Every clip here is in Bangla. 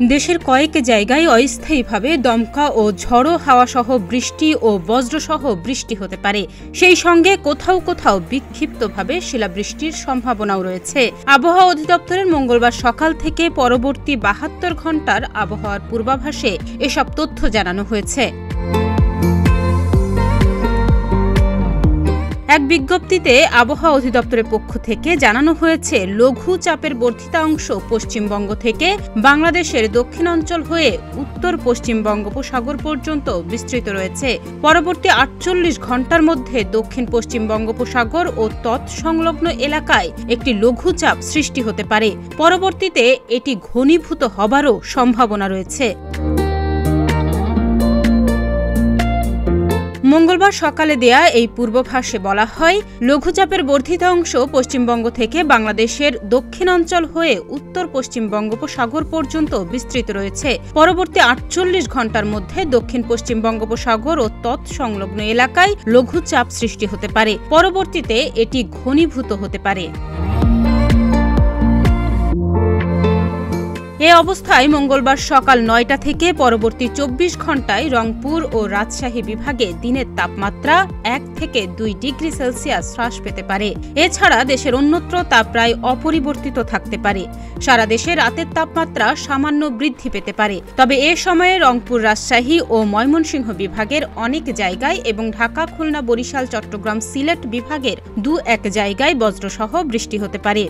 দেশের কয়েক জায়গায় অস্থায়ীভাবে দমকা ও ঝড়ো হাওয়াসহ বৃষ্টি ও বজ্রসহ বৃষ্টি হতে পারে। সেই সঙ্গে কোথাও কোথাও বিক্ষিপ্তভাবে শিলাবৃষ্টির সম্ভাবনাও রয়েছে। আবহাওয়া অধিদপ্তরের মঙ্গলবার সকাল থেকে পরবর্তী ৭২ ঘণ্টার আবহাওয়ার পূর্বাভাসে এসব তথ্য জানানো হয়েছে। এক বিজ্ঞপ্তিতে আবহাওয়া অধিদপ্তরের পক্ষ থেকে জানানো হয়েছে, লঘু চাপের বর্ধিত অংশ পশ্চিমবঙ্গ থেকে বাংলাদেশের দক্ষিণাঞ্চল হয়ে উত্তর পশ্চিম বঙ্গোপসাগর পর্যন্ত বিস্তৃত রয়েছে। পরবর্তী ৪৮ ঘণ্টার মধ্যে দক্ষিণ পশ্চিম বঙ্গোপসাগর ও তৎসংলগ্ন এলাকায় একটি লঘুচাপ সৃষ্টি হতে পারে। পরবর্তীতে এটি ঘনীভূত হবারও সম্ভাবনা রয়েছে। মঙ্গলবার সকালে দেয়া এই পূর্বাভাসে বলা হয়, লঘুচাপের বর্ধিত অংশ পশ্চিমবঙ্গ থেকে বাংলাদেশের দক্ষিণাঞ্চল হয়ে উত্তর পশ্চিম বঙ্গোপসাগর পর্যন্ত বিস্তৃত রয়েছে। পরবর্তী ৪৮ ঘণ্টার মধ্যে দক্ষিণ পশ্চিম বঙ্গোপসাগর ও তৎসংলগ্ন এলাকায় লঘুচাপ সৃষ্টি হতে পারে। পরবর্তীতে এটি ঘনীভূত হতে পারে। এ অবস্থায় মঙ্গলবার সকাল ৯টা থেকে পরবর্তী ২৪ ঘণ্টায় রংপুর ও রাজশাহী বিভাগে দিনের তাপমাত্রা ১ থেকে ২ ডিগ্রি সেলসিয়াস হ্রাস পেতে পারে। এছাড়া দেশের অন্যত্র তা প্রায় অপরিবর্তিত থাকতে পারে। সারা দেশে রাতের তাপমাত্রা সামান্য বৃদ্ধি পেতে পারে। তবে এ সময়ে রংপুর, রাজশাহী ও ময়মনসিংহ বিভাগের অনেক জায়গায় এবং ঢাকা, খুলনা, বরিশাল, চট্টগ্রাম, সিলেট বিভাগের ২-১ জায়গায় বজ্রসহ বৃষ্টি হতে পারে।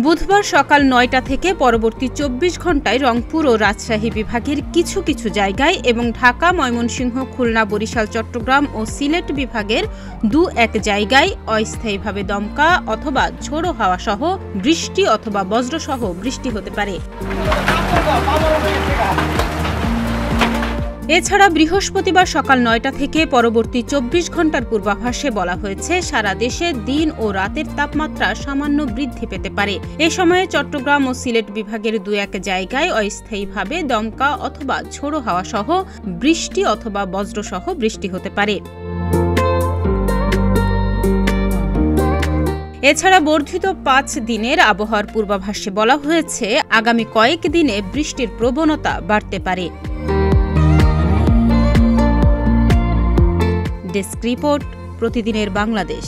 বুধবার সকাল ৯টা থেকে পরবর্তী ২৪ ঘণ্টায় রংপুর ও রাজশাহী বিভাগের কিছু কিছু জায়গায় এবং ঢাকা, ময়মনসিংহ, খুলনা, বরিশাল, চট্টগ্রাম ও সিলেট বিভাগের ২-১ জায়গায় অস্থায়ীভাবে দমকা অথবা ঝোড়ো হাওয়াসহ বৃষ্টি অথবা বজ্রসহ বৃষ্টি হতে পারে। এছাড়া বৃহস্পতিবার সকাল ৯টা থেকে পরবর্তী ২৪ ঘণ্টার পূর্বাভাসে বলা হয়েছে, সারা দেশে দিন ও রাতের তাপমাত্রা সামান্য বৃদ্ধি পেতে পারে। এ সময়ে চট্টগ্রাম ও সিলেট বিভাগের ২-১ জায়গায় অস্থায়ীভাবে দমকা অথবা ঝোড়ো হাওয়াসহ বৃষ্টি অথবা বজ্রসহ বৃষ্টি হতে পারে। এছাড়া বর্ধিত ৫ দিনের আবহাওয়ার পূর্বাভাসে বলা হয়েছে, আগামী কয়েক দিনে বৃষ্টির প্রবণতা বাড়তে পারে। ডেস্ক রিপোর্ট, প্রতিদিনের বাংলাদেশ।